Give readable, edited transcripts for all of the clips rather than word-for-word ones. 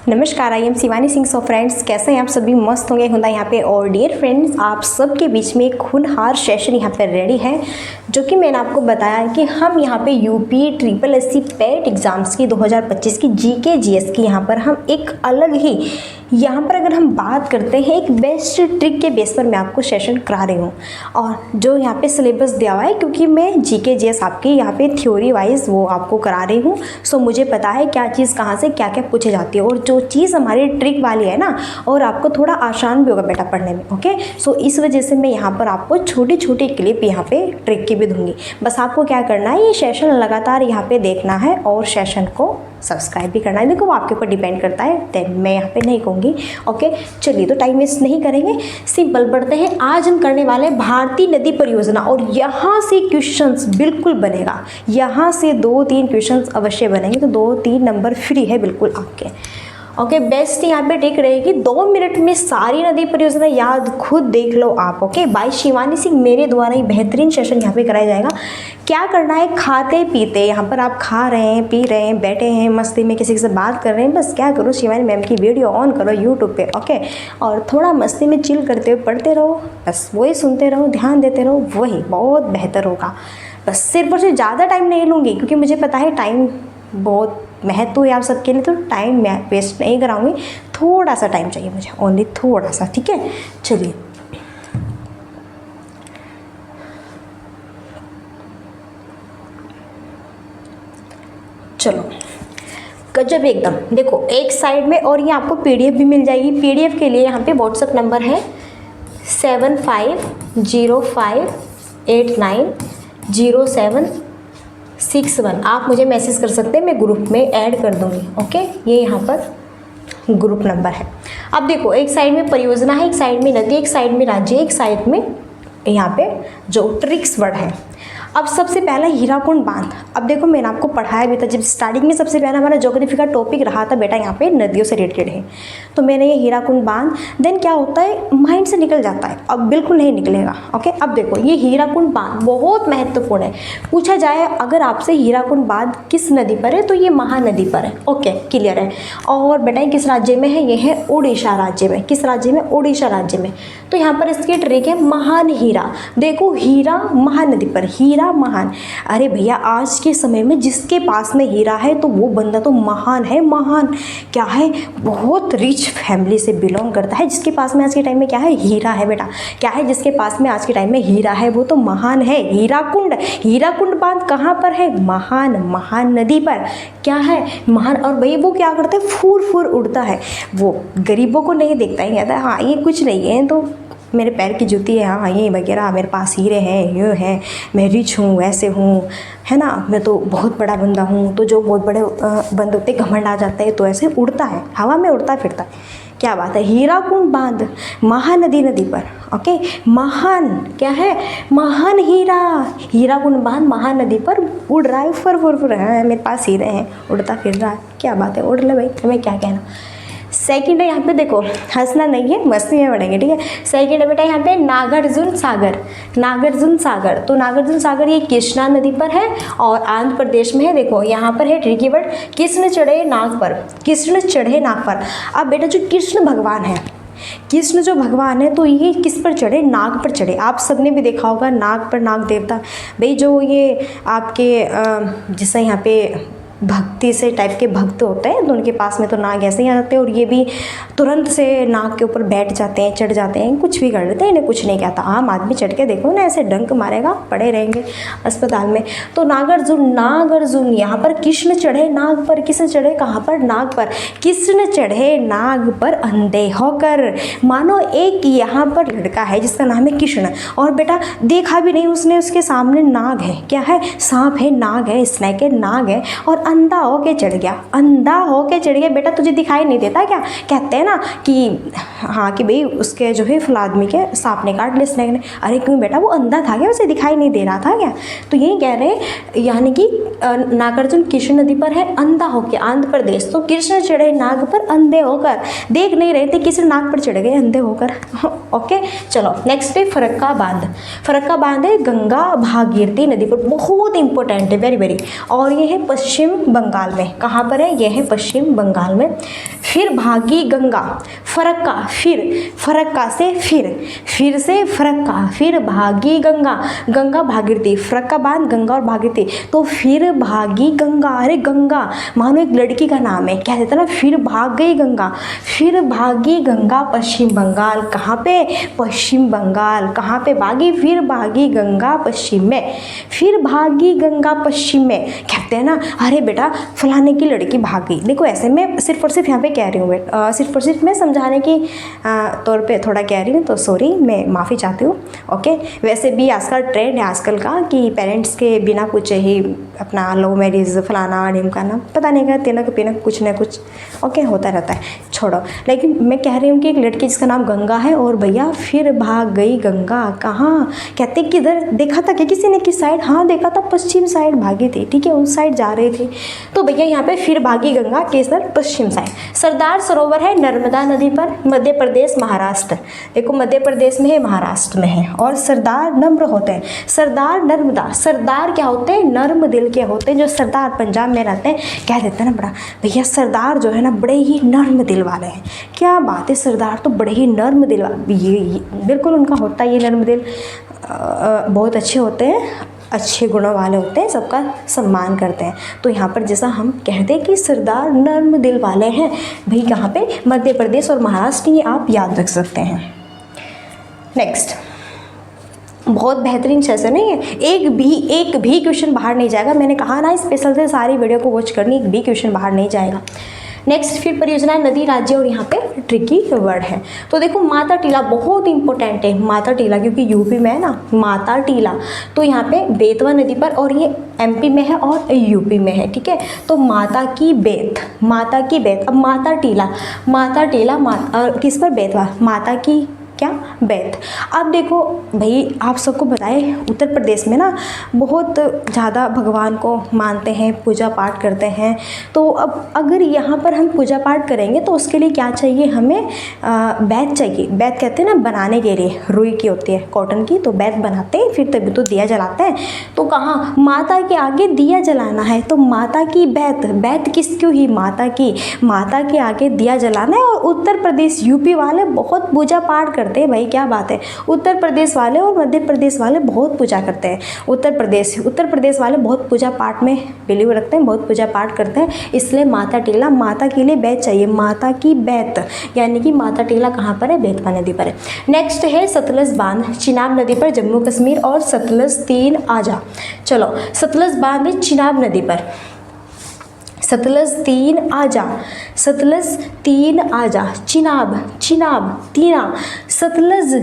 नमस्कार, I am Shivani Singh. So friends, कैसे हैं आप सभी? मस्त होंगे होता यहाँ पे। और डियर फ्रेंड्स, आप सबके बीच में एक खूनहार सेशन यहाँ पे रेडी है, जो कि मैंने आपको बताया कि हम यहाँ पे यूपी ट्रिपल एससी पेट एग्जाम्स की 2025 की जीके जीएस की यहाँ पर हम एक अलग ही यहाँ पर अगर हम बात करते हैं एक बेस्ट ट्रिक के बेस पर मैं आपको सेशन करा रही हूँ। और जो यहाँ पे सिलेबस दिया हुआ है, क्योंकि मैं जीके जीएस आपकी यहाँ पे थ्योरी वाइज वो आपको करा रही हूँ, सो मुझे पता है क्या चीज़ कहाँ से क्या क्या पूछी जाती है। और जो चीज़ हमारी ट्रिक वाली है ना, और आपको थोड़ा आसान भी होगा बेटा पढ़ने में। ओके, सो इस वजह से मैं यहाँ पर आपको छोटी छोटी क्लिप यहाँ पे ट्रिक की भी दूंगी। बस आपको क्या करना है, ये सेशन लगातार यहाँ पे देखना है और सेशन को सब्सक्राइब भी करना है। देखो वो आपके ऊपर डिपेंड करता है, देन मैं यहाँ पे नहीं कहूँगी। ओके, चलिए तो टाइम वेस्ट नहीं करेंगे, सिंपल पढ़ते हैं। आज हम करने वाले भारतीय नदी परियोजना, और यहाँ से क्वेश्चंस बिल्कुल बनेगा। यहाँ से 2-3 क्वेश्चंस अवश्य बनेंगे, तो 2-3 नंबर फ्री है बिल्कुल आपके। ओके, बेस्ट यहाँ पे ट्रिक रहेगी, 2 मिनट में सारी नदी परियोजना याद खुद देख लो आप। ओके, बाय शिवानी सिंह मेरे द्वारा ही बेहतरीन सेशन यहाँ पे कराया जाएगा। क्या करना है, खाते पीते यहाँ पर आप खा रहे हैं, पी रहे हैं, बैठे हैं, मस्ती में किसी से बात कर रहे हैं, बस क्या करो, शिवानी मैम की वीडियो ऑन करो यूट्यूब पे। ओके, और थोड़ा मस्ती में चिल करते हुए पढ़ते रहो, बस वही सुनते रहो, ध्यान देते रहो, वही बहुत बेहतर होगा। बस सिर्फ और सिर्फ ज़्यादा टाइम नहीं लूँगी, क्योंकि मुझे पता है टाइम बहुत महत्व है आप सबके लिए, तो टाइम मैं वेस्ट नहीं कराऊंगी। थोड़ा सा टाइम चाहिए मुझे, ओनली थोड़ा सा, ठीक है। चलिए चलो, गजब एकदम। देखो एक साइड में, और ये आपको पीडीएफ भी मिल जाएगी। पीडीएफ के लिए यहाँ पे व्हाट्सएप नंबर है 7505890761। आप मुझे मैसेज कर सकते हैं, मैं ग्रुप में ऐड कर दूंगी। ओके, ये यहाँ पर ग्रुप नंबर है। अब देखो एक साइड में परियोजना है, एक साइड में नदी, एक साइड में राज्य, एक साइड में यहाँ पे जो ट्रिक्स वर्ड है। अब सबसे पहला हीराकुंड बांध। अब देखो मैंने आपको पढ़ाया भी था जब स्टार्टिंग में, सबसे पहला हमारा ज्योग्राफी का टॉपिक रहा था बेटा यहाँ पे नदियों से रिलेटेड है, तो मैंने ये हीराकुंड बांध, देन क्या होता है माइंड से निकल जाता है, अब बिल्कुल नहीं निकलेगा। ओके, अब देखो ये हीराकुंड बांध बहुत महत्वपूर्ण है। पूछा जाए अगर आपसे हीराकुंड बांध किस नदी पर है, तो ये महानदी पर है। ओके, क्लियर है। और बेटा किस राज्य में है, ये है उड़ीसा राज्य में। किस राज्य में? उड़ीसा राज्य में। तो यहाँ पर इसकी ट्रिक है महान हीरा। देखो हीरा महानदी पर, हीरा महान। अरे भैया आज के समय में जिसके पास में हीरा है तो वो बंदा तो महान है। महान क्या है, बहुत रिच फैमिली से बिलोंग करता है। जिसके पास में आज के टाइम में क्या है, हीरा है बेटा। क्या है, जिसके पास में आज के टाइम में हीरा है वो तो महान है। हीराकुंड, हीराकुंड बांध कहाँ पर है? महान नदी पर। क्या है, महान। और भाई वो क्या करता है, फूर फूर उड़ता है, वो गरीबों को नहीं देखता है, कहता है हाँ ये कुछ नहीं है, तो मेरे पैर की जूती है, हाँ ये वगैरह, मेरे पास हीरे हैं, ये है, मैं रिच हूँ, वैसे हूँ, है ना, मैं तो बहुत बड़ा बंदा हूँ। तो जो बहुत बड़े बंदे होते घमंड आ जाते हैं, तो ऐसे उड़ता है, हवा में उड़ता फिरता है। क्या बात है, हीराकुंड बांध महानदी नदी पर। ओके, महान क्या है, महान हीरा, हीराकुंड बांध महानदी पर उड़ रहा है, फुर फुर फुर है, मेरे पास हीरे हैं, उड़ता फिर रहा है। क्या बात है, उड़ ले भाई, हमें क्या कहना। सेकंड है यहाँ पे, देखो हंसना नहीं है, मस्ती में पढ़ेंगे, ठीक है। सेकंड है बेटा यहाँ पे नागार्जुन सागर। नागार्जुन सागर, तो नागार्जुन सागर ये कृष्णा नदी पर है और आंध्र प्रदेश में है। देखो यहाँ पर है ट्रिकी वर्ड, कृष्ण चढ़े नाग पर। कृष्ण चढ़े नाग पर। अब बेटा जो कृष्ण भगवान है, कृष्ण जो भगवान है, तो ये किस पर चढ़े, नाग पर चढ़े। आप सबने भी देखा होगा नाग पर, नाग देवता भाई, जो ये आपके जैसे यहाँ पे भक्ति से टाइप के भक्त होते हैं, तो उनके पास में तो नाग ऐसे ही आ जाते हैं, और ये भी तुरंत से नाग के ऊपर बैठ जाते हैं, चढ़ जाते हैं, कुछ भी कर लेते हैं, इन्हें कुछ नहीं कहता। आम आदमी चढ़ के देखो ना, ऐसे डंक मारेगा, पड़े रहेंगे अस्पताल में। तो नागार्जुन, नागार्जुन यहाँ पर कृष्ण चढ़े नाग पर। कृष्ण चढ़े कहाँ पर, नाग पर। कृष्ण चढ़े नाग पर अंधे होकर। मानो एक यहाँ पर लड़का है जिसका नाम है कृष्ण, और बेटा देखा भी नहीं उसने, उसके सामने नाग है, क्या है, सांप है, नाग है, स्नैक है, नाग है, और अंधा होके चढ़ गया। अंधा होके चढ़ गया। बेटा तुझे दिखाई नहीं देता क्या? कहते हैं ना कि हाँ कि भाई उसके जो है फुल आदमी के सांप ने काट लिया, स्नेक ने। अरे क्यों बेटा, वो अंधा था क्या, उसे दिखाई नहीं दे रहा था क्या? तो यही कह रहे हैं, यानी कि नागार्जुन कृष्ण नदी पर है, अंधा होके, आंध्र प्रदेश। तो कृष्ण चढ़े नाग पर अंधे होकर, देख नहीं रहे थे, कृष्ण नाग पर चढ़ गए अंधे होकर। ओके, चलो नेक्स्ट है फरक्का बांध। फरक्का बांध है गंगा भागीरथी नदी पर, बहुत इंपॉर्टेंट है, वेरी वेरी। और ये है पश्चिम बंगाल में। कहाँ पर है? यह है पश्चिम बंगाल में। फिर भागी गंगा, फरक्का, फरक्का से फिर से फरक्का, फिर भागी गंगा, गंगा भागीरथी, फरक्का बांध गंगा और भागीरथी, तो फिर भागी गंगा। अरे गंगा मानो एक लड़की का नाम है, क्या देता ना, फिर भाग गई गंगा, फिर भागी गंगा पश्चिम बंगाल। कहाँ पे? पश्चिम बंगाल। कहाँ पे भागी? फिर भागी गंगा पश्चिम में, फिर भागी गंगा पश्चिम में। कहते हैं ना, अरे बेटा फलाने की लड़की भाग गई। देखो ऐसे मैं सिर्फ और सिर्फ यहाँ पे कह रही हूँ, सिर्फ और सिर्फ मैं समझाने की तौर पे थोड़ा कह रही हूँ, तो सॉरी, मैं माफ़ी चाहती हूँ। ओके, वैसे भी आजकल ट्रेंड है आजकल का कि पेरेंट्स के बिना कुछ ही अपना लव मैरिज फलाना ढिमकाना, पता नहीं क्या तिनक पिनक कुछ न कुछ ओके होता रहता है, छोड़ो। लेकिन मैं कह रही हूँ कि एक लड़की जिसका नाम गंगा है, और भैया फिर भाग गई गंगा। कहाँ? कहते किधर देखा था कि किसी ने, किस साइड? हाँ देखा था, पश्चिम साइड भागी थी, ठीक है, उस साइड जा रहे थे। तो भैया यहाँ पे फिर भागी गंगा किस तरफ? पश्चिम साइड। सरदार सरोवर है नर्मदा नदी पर, मध्य प्रदेश महाराष्ट्र। देखो मध्य प्रदेश में है, महाराष्ट्र में है। और सरदार नम्र होते हैं, सरदार नर्मदा। सरदार क्या होते हैं? नर्म दिल के होते हैं। जो सरदार पंजाब में रहते हैं, कह देते हैं ना बड़ा भैया सरदार जो है ना बड़े ही नर्म दिल वाले हैं। क्या बात है, सरदार तो बड़े ही नर्म दिल वाले, ये बिल्कुल उनका होता है ये नर्म दिल, बहुत अच्छे होते हैं, अच्छे गुणों वाले होते हैं, सबका सम्मान करते हैं। तो यहाँ पर जैसा हम कहते हैं कि सरदार नर्म दिल वाले हैं, भाई कहाँ पे? मध्य प्रदेश और महाराष्ट्र, ये आप याद रख सकते हैं। नेक्स्ट, बहुत बेहतरीन सेशन है ये, एक भी क्वेश्चन बाहर नहीं जाएगा। मैंने कहा ना स्पेशल से सारी वीडियो को वॉच करनी, एक भी क्वेश्चन बाहर नहीं जाएगा। नेक्स्ट, फिर परियोजना नदी राज्य, और यहाँ पे ट्रिकी वर्ड है। तो देखो माता टीला बहुत इंपॉर्टेंट है, माता टीला क्योंकि यूपी में है ना, माता टीला। तो यहाँ पे बेतवा नदी पर, और ये एमपी में है और यूपी में है, ठीक है। तो माता की बेत, माता की बेत। अब माता टीला किस पर? बेतवा, माता की क्या? बेत। अब देखो भाई आप सबको बताएं, उत्तर प्रदेश में ना बहुत ज़्यादा भगवान को मानते हैं, पूजा पाठ करते हैं। तो अब अगर यहाँ पर हम पूजा पाठ करेंगे तो उसके लिए क्या चाहिए? हमें बेत चाहिए। बेत कहते हैं ना बनाने के लिए, रुई की होती है, कॉटन की, तो बेत बनाते हैं, फिर तभी तो दिया जलाते हैं। तो कहाँ? माता के आगे दिया जलाना है, तो माता की बेत। बेत किसकी हुई? माता की। माता के आगे दिया जलाना है। और उत्तर प्रदेश यूपी वाले बहुत पूजा पाठ करते हैं भाई, क्या बात है। उत्तर प्रदेश वाले और मध्य प्रदेश वाले बहुत पूजा करते हैं। उत्तर प्रदेश वाले बहुत पूजा पाठ में बिलीव रखते हैं, बहुत पूजा पाठ करते हैं, इसलिए माता टीला, माता के लिए बेत चाहिए, माता की बेत, यानी कि माता टीला कहाँ पर है? बेतवा नदी पर है। नेक्स्ट है सतलज बांध, चिनाब नदी पर, जम्मू कश्मीर, और सतलज 3 आजा। चलो सतलज बांध है चिनाब नदी पर, सतलज 3 आजा, सतलज 3 आजा, चिनाब तीना, सतलज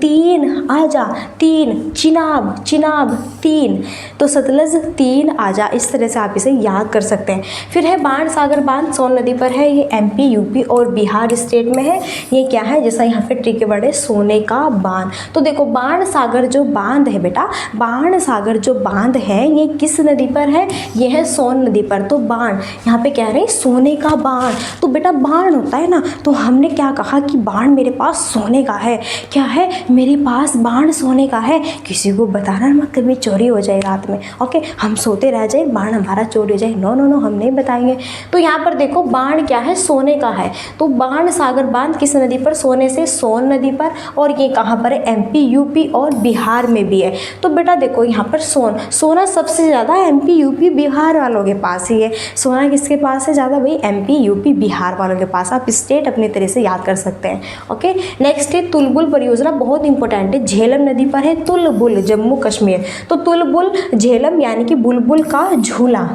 3 आजा, 3 चिनाब 3, तो सतलज 3 आजा। इस तरह से आप इसे याद कर सकते हैं। फिर है बाण सागर बांध, सोन नदी पर है, ये एमपी, यूपी और बिहार स्टेट में है। ये क्या है? जैसा यहाँ पे ट्रिक वर्ड है, सोने का बांध। तो देखो बाण सागर जो बांध है बेटा, बाण सागर जो बांध है ये किस नदी पर है? ये है सोन नदी पर। तो बाण यहाँ पे कह रहे हैं सोने का बाण। तो बेटा बाण होता है ना, तो हमने क्या कहा कि बाण मेरे पास सोने का है। क्या है? मेरे पास बाण सोने का है। किसी को बताना मत, कभी चोरी हो जाए रात में, ओके, हम सोते रह जाए, बाण हमारा चोरी हो जाए, नो नो नो, हम नहीं बताएंगे। तो यहाँ पर देखो बाण क्या है? सोने का है। तो बाण सागर बांध किस नदी पर? सोने से सोन नदी पर। और ये कहाँ पर है? एमपी, यूपी और बिहार में भी है। तो बेटा देखो यहाँ पर सोना सबसे ज़्यादा एमपी, यूपी, बिहार वालों के पास ही है। सोना किसके पास है ज़्यादा? भाई एमपी, यूपी, बिहार वालों के पास। आप स्टेट अपनी तरह से याद कर सकते हैं, ओके। नेक्स्ट है तुलबुल परियोजना, बहुत इंपॉर्टेंट है, झेलम नदी पर है, तुलबुल, जम्मू कश्मीर। तो तुलबुल झेलम यानी कि बुलबुल का झूला।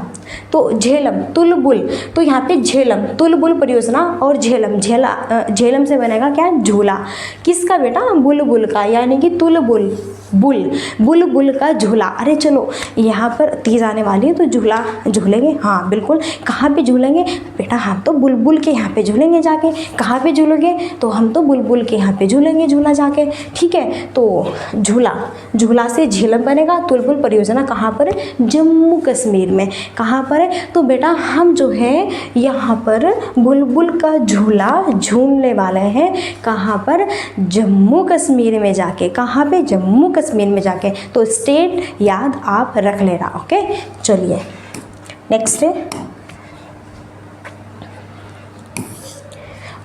तो झेलम तुलबुल, तो यहाँ पे झेलम तुलबुल परियोजना, और झेलम से बनेगा क्या? झूला। किसका बेटा? बुलबुल का, यानी कि तुलबुल, बुलबुल का झूला। अरे चलो यहाँ पर तीज आने वाली है तो झूलेंगे, हाँ बिल्कुल। कहाँ पे झूलेंगे बेटा? हम तो बुलबुल के यहाँ पे झूलेंगे जाके। कहाँ पे झूलोगे? तो हम तो बुलबुल के यहाँ पे झूलेंगे, झूला जाके, ठीक है। तो झूला से झेलम बनेगा। तुलबुल परियोजना कहाँ पर है? जम्मू कश्मीर में। कहाँ पर है? तो बेटा हम जो है यहाँ पर बुलबुल का झूला झूलने वाले हैं। कहाँ पर? जम्मू कश्मीर में जाके। कहाँ पे? जम्मू कश्मीर में जाके। तो स्टेट याद आप रख लेना, ओके। चलिए नेक्स्ट है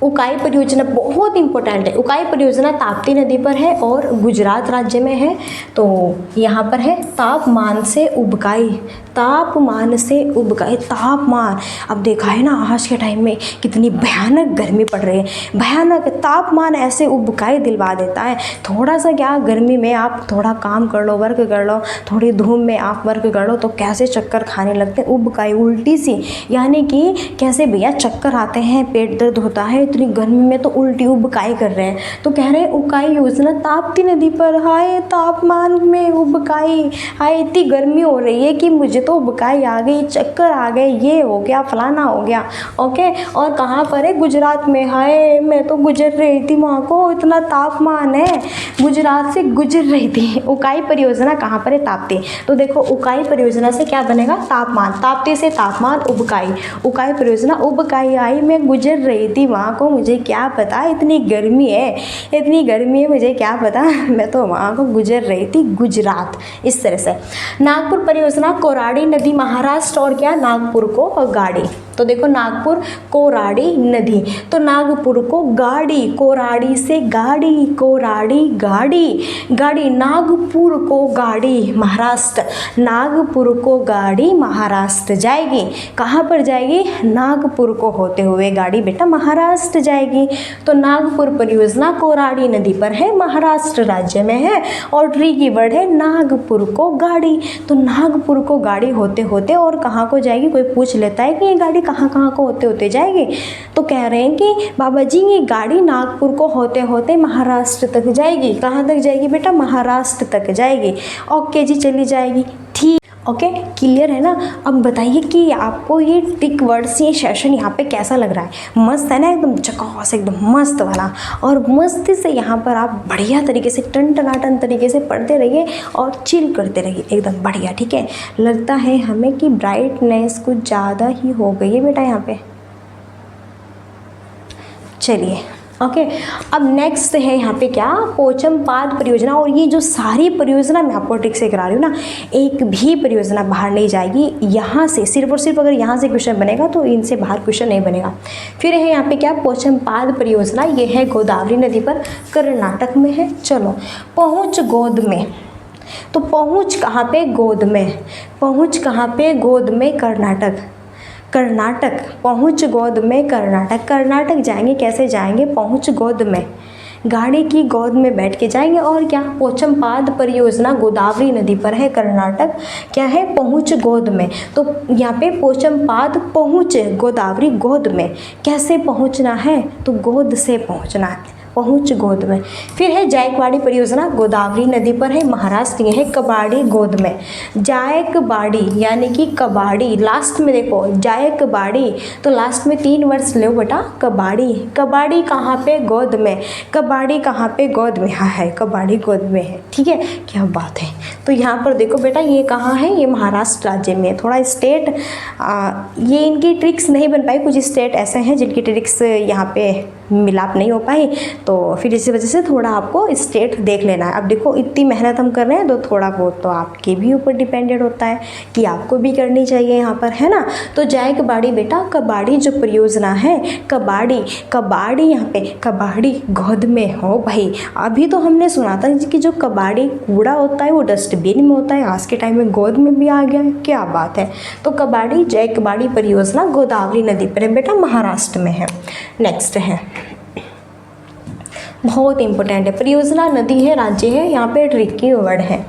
उकाई परियोजना बहुत इंपॉर्टेंट है। उकाई परियोजना ताप्ती नदी पर है और गुजरात राज्य में है। तो यहाँ पर है तापमान से उबकाई, तापमान से उबकाई, तापमान। अब देखा है ना आज के टाइम में कितनी भयानक गर्मी पड़ रही है, भयानक तापमान ऐसे उबकाई दिलवा देता है। थोड़ा सा क्या गर्मी में आप थोड़ा काम कर लो, वर्क कर लो, थोड़ी धूप में आप वर्क कर लो तो कैसे चक्कर खाने लगते हैं, उबकाई उल्टी सी, यानी कि कैसे भैया चक्कर आते हैं, पेट दर्द होता है, इतनी गर्मी में तो उल्टी उबकाई कर रहे हैं। तो कह रहे हैं उकाई योजना ताप्ती नदी पर, हाय तापमान में उबकाई, हाय इतनी गर्मी हो रही है कि मुझे तो उबकाई आ गई, चक्कर आ गए, ये हो गया, फलाना हो गया। ओके, और कहाँ पर है? गुजरात में। हाय मैं तो गुजर रही थी वहाँ को, इतना तापमान है, गुजरात से गुजर रही थी। उकाई परियोजना कहाँ पर है? ताप्ती। तो देखो उकाई परियोजना से क्या बनेगा? तापमान, ताप्ती से तापमान, उबकाई, उकाई परियोजना उबकाई आई, मैं गुजर रही थी वहाँ को, मुझे क्या पता इतनी गर्मी है, इतनी गर्मी है, मुझे क्या पता, मैं तो वहाँ को गुजर रही थी, गुजरात। इस तरह से नागपुर परियोजना कोराडी नदी महाराष्ट्र और क्या नागपुर को गाड़ी। तो देखो नागपुर कोराडी नदी, तो नागपुर को गाड़ी, कोराडी से गाड़ी, कोराडी गाड़ी, गाड़ी, नागपुर को गाड़ी महाराष्ट्र, नागपुर को गाड़ी महाराष्ट्र जाएगी। कहाँ पर जाएगी? नागपुर को होते हुए गाड़ी बेटा महाराष्ट्र जाएगी। तो नागपुर परियोजना कोराडी नदी पर है, महाराष्ट्र राज्य में है, और ट्री की वर्ड है नागपुर को गाड़ी। तो नागपुर को गाड़ी होते होते और कहाँ को जाएगी? कोई पूछ लेता है कि ये गाड़ी कहाँ कहाँ को होते होते जाएगी, तो कह रहे हैं कि बाबा जी ये गाड़ी नागपुर को होते होते महाराष्ट्र तक जाएगी। कहाँ तक जाएगी बेटा? महाराष्ट्र तक जाएगी। ओके जी, चली जाएगी, ठीक। ओके, क्लियर है ना? अब बताइए कि आपको ये टिक वर्ड्स, ये सेशन यहाँ पे कैसा लग रहा है? मस्त है ना? एकदम चकास, एकदम मस्त वाला। और मस्ती से यहाँ पर आप बढ़िया तरीके से टन तरीके से पढ़ते रहिए और चिल करते रहिए, एकदम बढ़िया, ठीक है। लगता है हमें कि ब्राइटनेस कुछ ज़्यादा ही हो गई है बेटा यहाँ पे। चलिए ओके, अब नेक्स्ट है यहाँ पे क्या? पोचमपाद परियोजना। और ये जो सारी परियोजना मैं आपको ट्रिक से करा रही हूँ ना, एक भी परियोजना बाहर नहीं जाएगी यहाँ से, सिर्फ और सिर्फ अगर यहाँ से क्वेश्चन बनेगा तो इनसे बाहर क्वेश्चन नहीं बनेगा। फिर है यहाँ पे क्या? पोचमपाद परियोजना, ये है गोदावरी नदी पर, कर्नाटक में है। चलो, पहुँच गोद में, तो पहुँच कहाँ पे? गोद में। पहुँच कहाँ पे? गोद में, कर्नाटक, कर्नाटक, पहुँच गोद में कर्नाटक। कर्नाटक जाएंगे, कैसे जाएंगे? पहुँच गोद में, गाड़ी की गोद में बैठ के जाएंगे। और क्या? पोचमपाद परियोजना गोदावरी नदी पर है, कर्नाटक, क्या है? पहुँच गोद में। तो यहाँ पे पोचमपाद पहुँच, गोदावरी गोद में। कैसे पहुँचना है? तो गोद से पहुँचना है, पहुँच गोद में। फिर है जायकवाड़ी परियोजना, गोदावरी नदी पर है, महाराष्ट्र, है कबाड़ी गोद में। जायकवाड़ी यानी कि कबाड़ी, लास्ट में देखो जायकवाड़ी, तो लास्ट में 3 वर्ड्स लो बेटा, कबाड़ी। कबाड़ी कहाँ पे? गोद में। कबाड़ी कहाँ पे? गोद में। हाँ है, कबाड़ी गोद में है, ठीक है, क्या बात है। तो यहाँ पर देखो बेटा ये कहाँ है? ये महाराष्ट्र राज्य में। थोड़ा स्टेट ये इनकी ट्रिक्स नहीं बन पाई, कुछ स्टेट ऐसे हैं जिनकी ट्रिक्स यहाँ पे मिलाप नहीं हो पाई, तो फिर इसी वजह से थोड़ा आपको स्टेट देख लेना है। अब देखो इतनी मेहनत हम कर रहे हैं तो थोड़ा बहुत तो आपके भी ऊपर डिपेंडेंट होता है कि आपको भी करनी चाहिए यहाँ पर, है ना। तो जायकवाड़ी बेटा, कबाड़ी जो परियोजना है, कबाड़ी, कबाड़ी यहाँ पे कबाड़ी गोद में हो भाई। अभी तो हमने सुना था कि जो कबाड़ी कूड़ा होता है वो डस्टबिन में होता है, आज के टाइम में गोद में भी आ गया है, क्या बात है। तो कबाड़ी जायकवाड़ी परियोजना गोदावरी नदी पर है बेटा, महाराष्ट्र में है। नेक्स्ट है, बहुत इंपॉर्टेंट है, परियोजना नदी है, राज्य है, यहाँ पे ट्रिकी वर्ड है।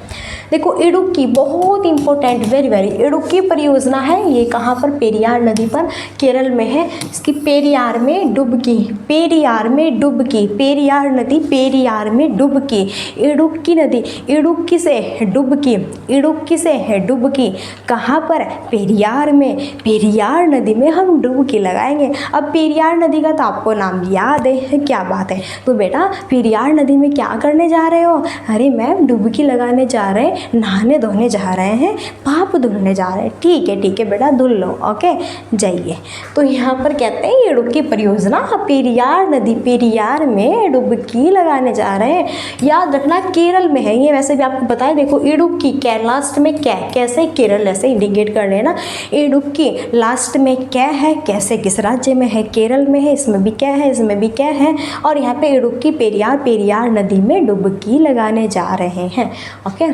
देखो इडुक्की, बहुत इंपॉर्टेंट, वेरी वेरी। इडुक्की परियोजना है, ये कहाँ पर? पेरियार नदी पर, केरल में है। इसकी पेरियार में डुबकी, पेरियार में डुबकी, पेरियार नदी पेरियार में डुबकी। इडुक्की नदी, इडुक्की से डुबकी, इडुक्की से है डुबकी, कहाँ पर? पेरियार में। पेरियार नदी में हम डुबकी लगाएंगे। अब पेरियार नदी का तो आपको नाम याद है, क्या बात है। तो बेटा पेरियार नदी में क्या करने जा रहे हो? अरे मैम डुबकी लगाने जा रहे हैं, नहाने धोने जा रहे हैं, पाप धुलने जा रहे हैं। ठीक है बेटा, धुल लो। ओके, जाइए। तो यहाँ पर कहते हैं इडुक्की परियोजना पेरियार नदी, पेरियार में डुबकी लगाने जा रहे हैं। याद रखना केरल में है ये, वैसे भी आपको पता है। देखो इडुक्की, कै लास्ट में कै, कैसे केरल ऐसे इंडिकेट कर लेना। इडुक्की लास्ट में कै है, कैसे किस राज्य में है, केरल में है, इसमें भी कै है, इसमें भी कै है। और यहाँ पे इडुक्की पेरियार नदी में डुबकी लगाने जा रहे हैं। ओके,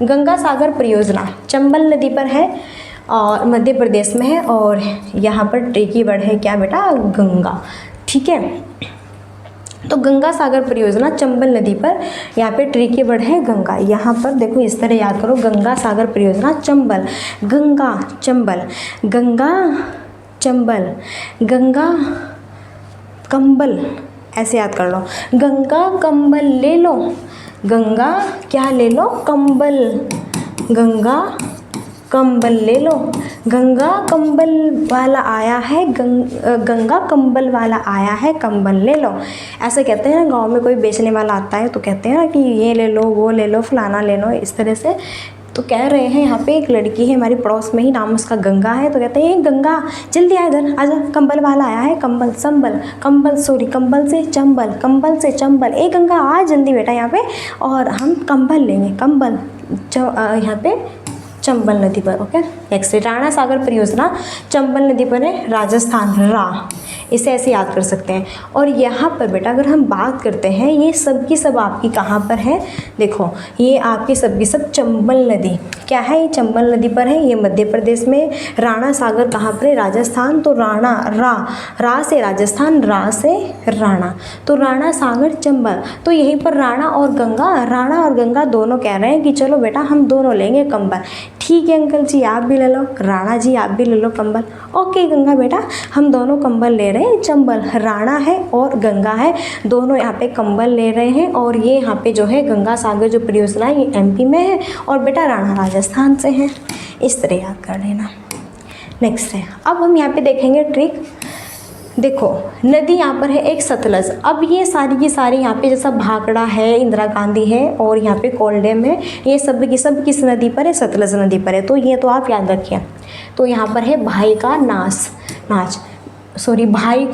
गंगा सागर परियोजना चंबल नदी पर है और मध्य प्रदेश में है। और यहाँ पर ट्रिकी वर्ड है क्या बेटा, गंगा। ठीक है, तो गंगा सागर परियोजना चंबल नदी पर, यहाँ पे ट्रिकी वर्ड है गंगा। यहाँ पर देखो इस तरह याद करो, गंगा सागर परियोजना चंबल, गंगा चंबल, गंगा चंबल, गंगा कंबल, ऐसे याद कर लो। गंगा कंबल ले लो, गंगा क्या ले लो, कंबल, गंगा कंबल ले लो। गंगा कंबल वाला आया है, गंगा कंबल वाला आया है, कंबल ले लो। ऐसे कहते हैं ना, गांव में कोई बेचने वाला आता है तो कहते हैं ना कि ये ले लो, वो ले लो, फलाना ले लो, इस तरह से। तो कह रहे हैं यहाँ पे एक लड़की है हमारी पड़ोस में ही, नाम उसका गंगा है। तो कहते हैं गंगा जल्दी आ, इधर आजा, कंबल वाला आया है, कंबल, संबल, कंबल, सॉरी कंबल से चंबल, कंबल से चंबल। ए गंगा आ जल्दी बेटा यहाँ पे, और हम कंबल लेंगे, कंबल यहाँ पे चंबल नदी पर। ओके, नेक्स्ट राणा सागर परियोजना चंबल नदी पर है, राजस्थान, रा, इसे ऐसे याद कर सकते हैं। और यहाँ पर बेटा अगर हम बात करते हैं, ये सब की सब आपकी कहाँ पर है, देखो ये आपकी सब की सब चंबल नदी क्या है, ये चंबल नदी पर है, ये मध्य प्रदेश में। राणा सागर कहाँ पर है, राजस्थान। तो राणा, रा से राजस्थान, रा से राणा, तो राणा सागर चंबल। तो यहीं पर राणा और गंगा दोनों कह रहे हैं कि चलो बेटा हम दोनों लेंगे कंबल। ठीक है अंकल जी आप भी ले लो, राणा जी आप भी ले लो कंबल। ओके गंगा बेटा हम दोनों कंबल ले रहे हैं, चंबल, राणा है और गंगा है, दोनों यहाँ पे कंबल ले रहे हैं। और ये यहाँ पे जो है गंगा सागर जो परियोजना है ये एमपी में है और बेटा राणा राजस्थान से है। इस तरह याद कर लेना। नेक्स्ट है, अब हम यहाँ पे देखेंगे ट्रिक। देखो नदी यहाँ पर है एक सतलज। अब ये सारी की सारी यहाँ पे जैसा भाखड़ा है, इंदिरा गांधी है और यहाँ पे कोलडेम है, ये सब की सब किस नदी पर है, सतलज नदी पर है। तो ये तो आप याद रखिए। तो यहाँ पर है भाई का भाई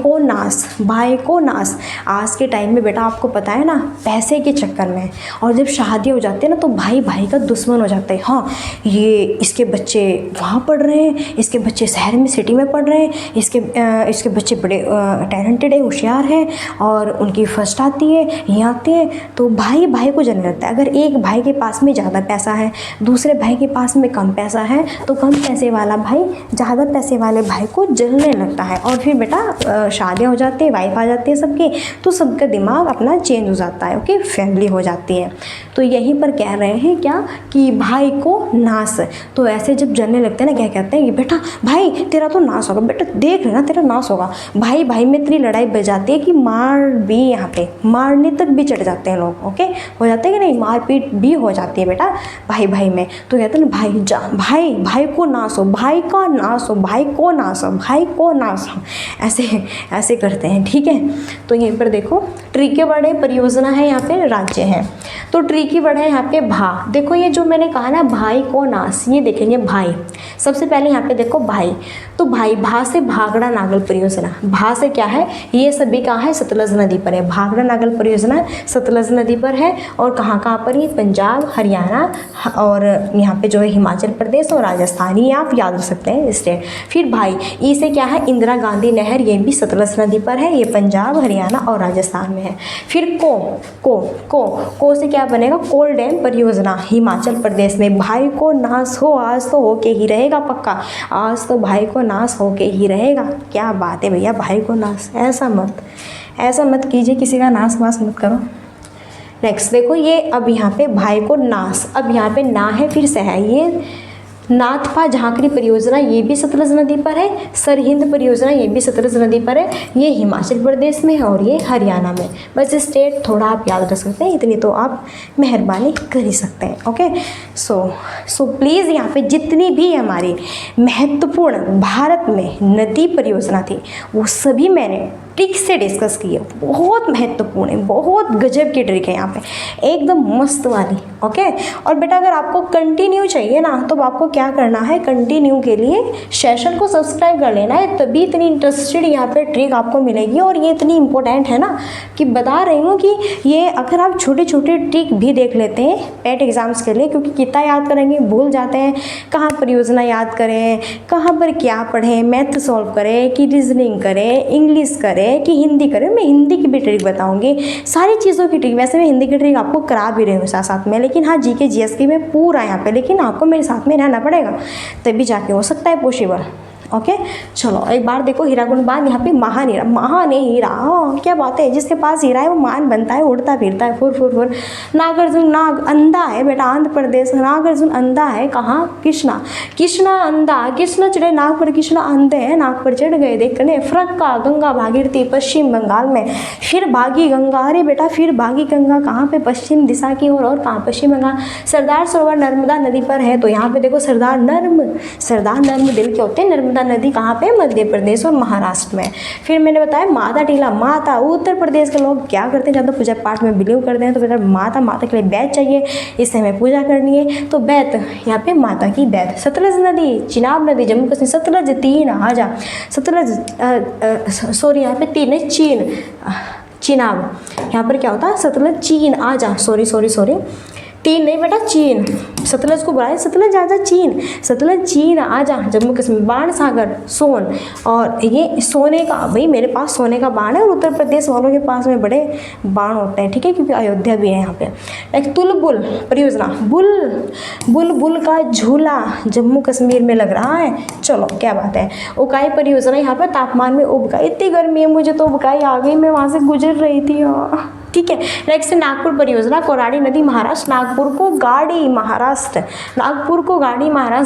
को नास। आज के टाइम में बेटा आपको पता है ना, पैसे के चक्कर में और जब शादी हो जाती है ना तो भाई भाई का दुश्मन हो जाता है। हाँ ये इसके बच्चे वहाँ पढ़ रहे हैं, इसके बच्चे शहर में सिटी में पढ़ रहे हैं, इसके बच्चे बड़े टैलेंटेड है, होशियार हैं और उनकी फर्स्ट आती है, ये आती है, तो भाई भाई को जलने लगता है। अगर एक भाई के पास में ज़्यादा पैसा है, दूसरे भाई के पास में कम पैसा है, तो कम पैसे वाला भाई ज़्यादा पैसे वाले भाई को जलने लगता है। और फिर बेटा शादियाँ हो जाती है, वाइफ आ जाती है सबकी, तो सबका दिमाग अपना चेंज हो जाता है। ओके, फैमिली हो जाती है। तो यहीं पर कह रहे हैं क्या कि भाई को नाश। तो ऐसे जब जलने लगते हैं ना, क्या कहते हैं कि बेटा भाई तेरा तो नाश होगा, बेटा देख लेना तेरा नाश होगा। भाई भाई में इतनी लड़ाई बच जाती है कि मार भी, यहाँ पे मारने तक भी चढ़ जाते हैं लोग। ओके, हो जाते हैं कि नहीं, मारपीट भी हो जाती है बेटा भाई भाई में। तो कहते हैं ना भाई को नाश हो, भाई का नाश हो, भाई को नाश हो, भाई को नाश हो, ऐसे करते हैं। ठीक है, तो यहीं पर देखो ट्रिकी वर्ड है, परियोजना है, यहाँ पे राज्य है। तो ट्रिकी वर्ड है यहाँ पे भा। देखो ये जो मैंने कहा ना भाई को नाश, ये देखेंगे भाई। सबसे पहले यहाँ पे देखो भाई, तो भाई, भा से भाखड़ा नागल परियोजना। भा से क्या है, ये सभी कहाँ है, सतलज नदी पर है। भाखड़ा नागल परियोजना सतलज नदी पर है और कहाँ पर ये, पंजाब, हरियाणा और यहाँ पे जो है हिमाचल प्रदेश और राजस्थान, ये आप याद रख सकते हैं स्टेट। फिर भाई, ई से क्या है, इंदिरा गांधी नहर, ये भी सतलज नदी पर है, ये पंजाब, हरियाणा और राजस्थान में है। फिर को से क्या बनेगा, कोल डैम परियोजना, हिमाचल प्रदेश में। भाई को नाश हो, आज तो होके ही रहेगा पक्का, आज तो भाई को नाश होके ही रहेगा। क्या बात है भैया, भाई को नाश, ऐसा मत कीजिए, किसी का नाश वाश मत करो। नेक्स्ट देखो ये, अब यहाँ पे भाई को नाश, अब यहाँ पे ना है फिर से है, ये नाथपा झांकरी परियोजना, ये भी सतलज नदी पर है। सरहिंद परियोजना, ये भी सतलज नदी पर है, ये हिमाचल प्रदेश में है और ये हरियाणा में। बस स्टेट थोड़ा आप याद रख सकते हैं, इतनी तो आप मेहरबानी कर ही सकते हैं। ओके, सो प्लीज़ यहाँ पे जितनी भी हमारी महत्वपूर्ण भारत में नदी परियोजना थी वो सभी मैंने ट्रिक से डिस्कस की है, बहुत महत्वपूर्ण है, बहुत गजब की ट्रिक है यहाँ पे, एकदम मस्त वाली। ओके, और बेटा अगर आपको कंटिन्यू चाहिए ना तो आपको क्या करना है, कंटिन्यू के लिए सेशन को सब्सक्राइब कर लेना है, तभी इतनी इंटरेस्टेड यहाँ पे ट्रिक आपको मिलेगी। और ये इतनी इंपॉर्टेंट है ना कि बता रही हूँ कि ये अगर आप छोटे छोटे ट्रिक भी देख लेते हैं पेट एग्जाम्स के लिए, क्योंकि कितना याद करेंगे भूल जाते हैं, कहाँ परियोजना याद करें, कहाँ पर क्या पढ़ें, मैथ सॉल्व करें कि रीजनिंग करें, इंग्लिश करें कि हिंदी करें। मैं हिंदी की भी ट्रिक बताऊँगी, सारी चीज़ों की ट्रिक। वैसे मैं हिंदी की ट्रिक आपको करा भी रही हूँ साथ साथ में, लेकिन हाँ जीके जीएस की में पूरा यहाँ पे, लेकिन आपको मेरे साथ में रहना पड़ेगा तभी जाके हो सकता है पॉसिबल। ओके, चलो एक बार देखो हीरा गुण बांध, यहाँ पे महान हीरा, महान है हीरा, क्या बात है, जिसके पास हीरा है वो मान बनता है, उड़ता फिरता है फुर फुर फुर। नागार्जुन नाग अंधा है बेटा, आंध्र प्रदेश, नागार्जुन अंधा है, कहाँ, कृष्णा, कृष्णा अंधा, कृष्ण चढ़े नाग पर, कृष्णा अंधे हैं नाग पर चढ़ गए देखने, फरक्का गंगा भागीरथी पश्चिम बंगाल में, फिर भागी गंगा, अरे बेटा फिर भागी गंगा कहाँ पे, पश्चिम दिशा की ओर, और कहाँ, पश्चिम बंगाल। सरदार सरोवर नर्मदा नदी पर है, तो यहाँ पे देखो सरदार नर्म दिल के होते हैं, नर्मदा नदी कहाँ पे, मध्य प्रदेश और महाराष्ट्र में। फिर मैंने बताया माता टीला, माता, उत्तर प्रदेश के लोग क्या करते हैं, ज़्यादा पूजा पाठ में बिलीव करते हैं, तो बेटा माता के लिए बैत चाहिए, इससे हमें पूजा करनी है, तो बैत यहाँ पे माता की बैत। सतलज नदी, चिनाब नदी, जम्मू कश्मीर, सतलज 3 आजा, सतलज सॉरी यहाँ पे 3 है, चिनाब, यहाँ पर क्या होता है, सतलज चीन आजा, सॉरी 3 नहीं बेटा, चीन, सतलज को बुलाए, सतलज आजा चीन, सतलज चीन आजा, जम्मू कश्मीर, बाण सागर, सोन, और ये सोने का, भाई मेरे पास सोने का बाण है, और उत्तर प्रदेश वालों के पास में बड़े बाण होते हैं, ठीक है, क्योंकि अयोध्या भी है यहाँ पे। एक तुलबुल परियोजना, बुल का झूला जम्मू कश्मीर में लग रहा है, चलो क्या बात है। उकाई परियोजना, यहाँ पर तापमान में उबकाई, इतनी गर्मी है मुझे तो उबकाई आ गई, मैं वहाँ से गुजर रही थी, ठीक है। नेक्स्ट नागपुर परियोजना, कोराडी नदी महाराष्ट्र, नागपुर को गाड़ी महाराष्ट्र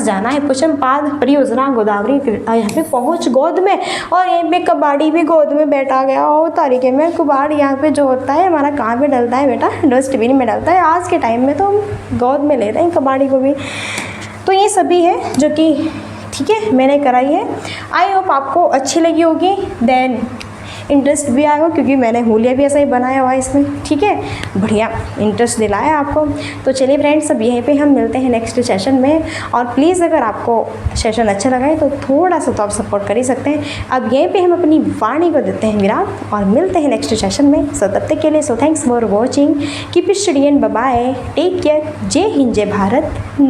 जाना है। पश्चिम पाद परियोजना, गोदावरी यहाँ पे पहुँच गोद में, और यहीं पे कबाड़ी भी गोद में बैठा गया, और तरीके में कबाड़ी यहाँ पे जो होता है हमारा कहाँ पे डलता है बेटा, डस्टबिन में डलता है। आज के टाइम में तो हम गोद में ले रहे हैं कबाड़ी को भी। तो ये सभी है जो कि ठीक है मैंने कराई है, आई होप आपको अच्छी लगी होगी, देन इंटरेस्ट भी आएगा, क्योंकि मैंने हुलिया भी ऐसा ही बनाया हुआ है इसमें, ठीक है, बढ़िया इंटरेस्ट दिलाया आपको। तो चलिए फ्रेंड्स, अब यहीं पे हम मिलते हैं नेक्स्ट सेशन में, और प्लीज़ अगर आपको सेशन अच्छा लगा है तो थोड़ा सा तो आप सपोर्ट कर ही सकते हैं। अब यहीं पे हम अपनी वाणी को देते हैं विराम, और मिलते हैं नेक्स्ट सेशन में। सो तब तक के लिए so thanks for watching, keep studying, bye bye, take care, जय हिंद जय भारत।